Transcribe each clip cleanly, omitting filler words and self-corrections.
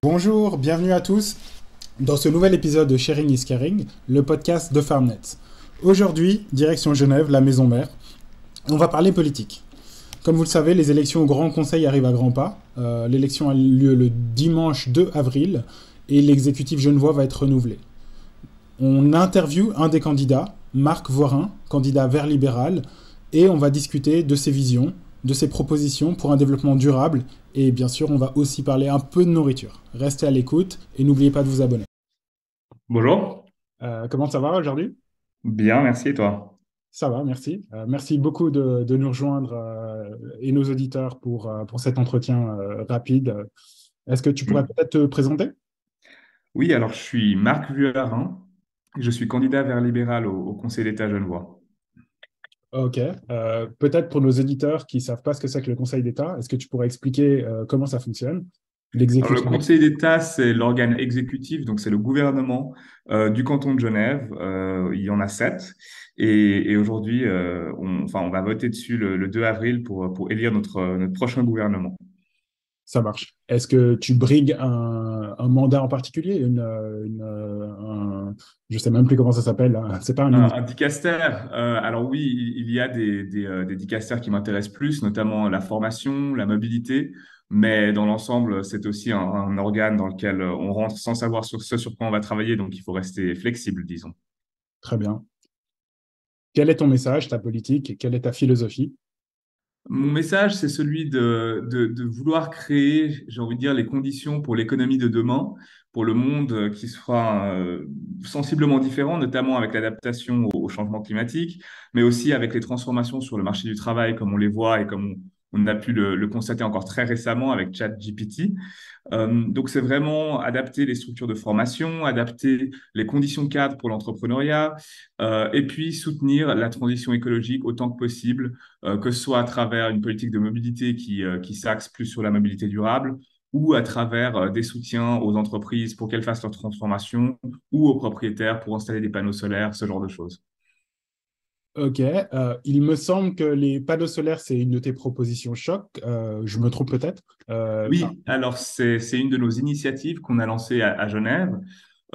Bonjour, bienvenue à tous dans ce nouvel épisode de Sharing is Caring, le podcast de Farmnet. Aujourd'hui, direction Genève, la maison mère, on va parler politique. Comme vous le savez, les élections au Grand Conseil arrivent à grands pas. L'élection a lieu le dimanche 2 avril et l'exécutif genevois va être renouvelé. On interviewe un des candidats, Marc Voirin, candidat Vert libéral, et on va discuter de ses visions, de ses propositions pour un développement durable, et bien sûr, on va aussi parler un peu de nourriture. Restez à l'écoute et n'oubliez pas de vous abonner. Bonjour, Comment ça va aujourd'hui? bien, merci et toi? Ça va, merci. Merci beaucoup de nous rejoindre et nos auditeurs pour cet entretien rapide. Est-ce que tu pourrais Hmm. peut-être te présenter? Oui, alors je suis Marc Vuillerin, je suis candidat Vert libéral au Conseil d'État genevois. Ok. Peut-être pour nos auditeurs qui ne savent pas ce que c'est que le Conseil d'État, est-ce que tu pourrais expliquer comment ça fonctionne? Alors le L'exécutif. Conseil d'État, c'est l'organe exécutif, donc c'est le gouvernement du canton de Genève. Il y en a 7. Et aujourd'hui, on va voter dessus le 2 avril pour élire notre prochain gouvernement. Ça marche. Est-ce que tu brigues un mandat en particulier? Je ne sais même plus comment ça s'appelle, hein. C'est pas un ministère. Un dicaster, alors oui, il y a des dicastères qui m'intéressent plus, notamment la formation, la mobilité, mais dans l'ensemble, c'est aussi un organe dans lequel on rentre sans savoir sur ce sur quoi on va travailler, donc il faut rester flexible, disons. Très bien. Quel est ton message, ta politique? Quelle est ta philosophie? Mon message, c'est celui de vouloir créer, j'ai envie de dire, les conditions pour l'économie de demain, pour le monde qui sera sensiblement différent, notamment avec l'adaptation au changement climatique, mais aussi avec les transformations sur le marché du travail, comme on les voit et comme on a pu le constater encore très récemment avec ChatGPT. Donc, c'est vraiment adapter les structures de formation, adapter les conditions cadres pour l'entrepreneuriat, et puis soutenir la transition écologique autant que possible, que ce soit à travers une politique de mobilité qui s'axe plus sur la mobilité durable, ou à travers des soutiens aux entreprises pour qu'elles fassent leur transformation, ou aux propriétaires pour installer des panneaux solaires, ce genre de choses. Ok. Il me semble que les panneaux solaires, c'est une de tes propositions choc. Je me trompe peut-être. Oui, alors c'est une de nos initiatives qu'on a lancée à Genève.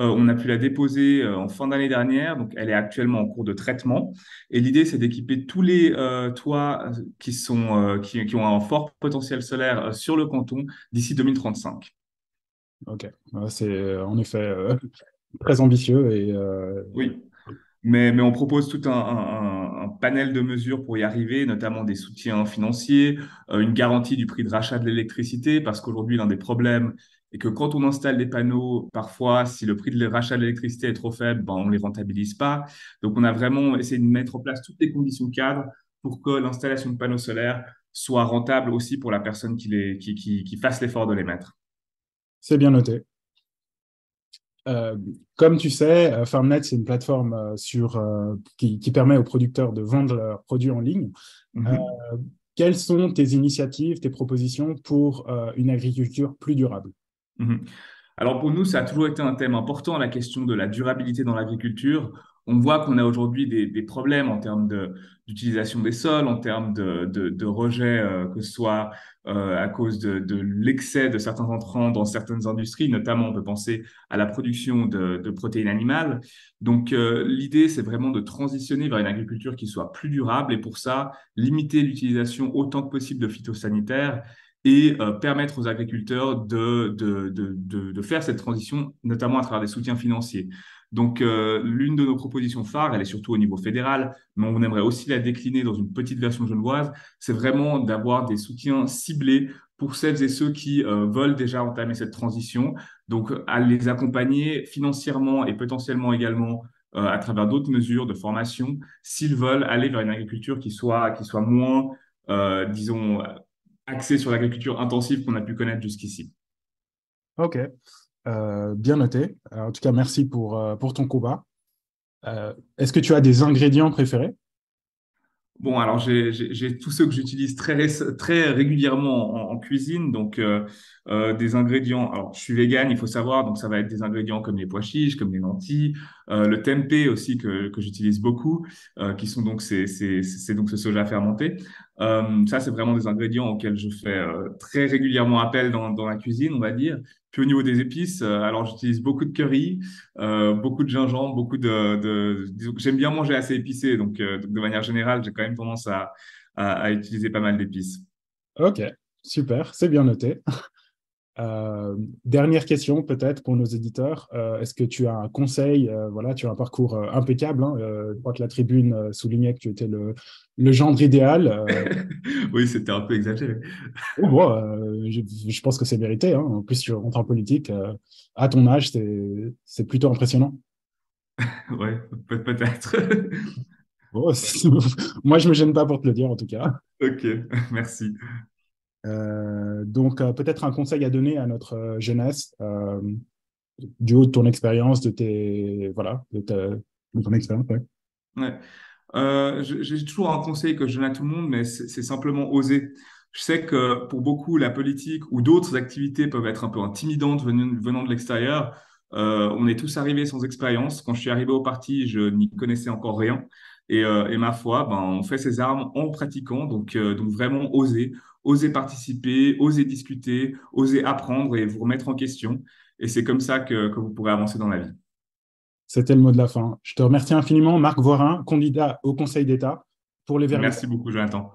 On a pu la déposer en fin d'année dernière, donc elle est actuellement en cours de traitement. Et l'idée, c'est d'équiper tous les toits qui ont un fort potentiel solaire sur le canton d'ici 2035. Ok. C'est en effet très ambitieux et Oui. Mais on propose tout un panel de mesures pour y arriver, notamment des soutiens financiers, une garantie du prix de rachat de l'électricité, parce qu'aujourd'hui, l'un des problèmes est que quand on installe des panneaux, parfois, si le prix de rachat de l'électricité est trop faible, ben, on ne les rentabilise pas. Donc, on a vraiment essayé de mettre en place toutes les conditions cadres pour que l'installation de panneaux solaires soit rentable aussi pour la personne qui fasse l'effort de les mettre. c'est bien noté. Euh, Comme tu sais, Farmnet, c'est une plateforme qui permet aux producteurs de vendre leurs produits en ligne. Euh, Mhm. Quelles sont tes initiatives, tes propositions pour une agriculture plus durable? Mhm. Alors pour nous, ça a toujours été un thème important, la question de la durabilité dans l'agriculture. On voit qu'on a aujourd'hui des problèmes en termes d'utilisation des sols, en termes de rejet, que ce soit à cause de l'excès de certains entrants dans certaines industries, notamment on peut penser à la production de protéines animales. Donc l'idée, c'est vraiment de transitionner vers une agriculture qui soit plus durable et pour ça, limiter l'utilisation autant que possible de phytosanitaires et permettre aux agriculteurs de faire cette transition, notamment à travers des soutiens financiers. Donc, l'une de nos propositions phares, elle est surtout au niveau fédéral, mais on aimerait aussi la décliner dans une petite version genevoise, c'est vraiment d'avoir des soutiens ciblés pour celles et ceux qui veulent déjà entamer cette transition. Donc, à les accompagner financièrement et potentiellement également à travers d'autres mesures de formation, s'ils veulent aller vers une agriculture qui soit moins, disons, axé sur l'agriculture intensive qu'on a pu connaître jusqu'ici. Ok, bien noté. En tout cas, merci pour ton combat. Est-ce que tu as des ingrédients préférés? Bon, alors j'ai tous ceux que j'utilise très régulièrement en cuisine, donc des ingrédients. Alors, je suis vegan, il faut savoir, donc ça va être des ingrédients comme les pois chiches, comme les lentilles, le tempeh aussi que j'utilise beaucoup, qui sont donc c'est donc ce soja fermenté. Ça, c'est vraiment des ingrédients auxquels je fais très régulièrement appel dans la cuisine, on va dire. Puis au niveau des épices, alors j'utilise beaucoup de curry, beaucoup de gingembre, disons que j'aime bien manger assez épicé, donc de manière générale, j'ai quand même tendance à utiliser pas mal d'épices. Ok, super, c'est bien noté. Dernière question peut-être pour nos éditeurs. Est-ce que tu as un conseil? Voilà, tu as un parcours impeccable, hein. Je crois que la tribune soulignait que tu étais le gendre idéal. Oui, c'était un peu exagéré. Oh, bon, je pense que c'est mérité, hein. En plus, tu rentres en politique. À ton âge, c'est plutôt impressionnant. Ouais, peut-être. Bon, moi, je me gêne pas pour te le dire, en tout cas. Ok, merci. Donc, peut-être un conseil à donner à notre jeunesse, du haut de ton expérience, voilà, de ton expérience. Ouais. Ouais. J'ai toujours un conseil que je donne à tout le monde, mais c'est simplement oser. Je sais que pour beaucoup, la politique ou d'autres activités peuvent être un peu intimidantes venant de l'extérieur. On est tous arrivés sans expérience. Quand je suis arrivé au parti, je n'y connaissais encore rien. Et ma foi, ben, on fait ses armes en pratiquant. Donc vraiment oser, oser participer, oser discuter, oser apprendre et vous remettre en question. Et c'est comme ça que vous pourrez avancer dans la vie. C'était le mot de la fin. Je te remercie infiniment, Marc Voirin, candidat au Conseil d'État pour les Verts. Merci beaucoup, Jonathan.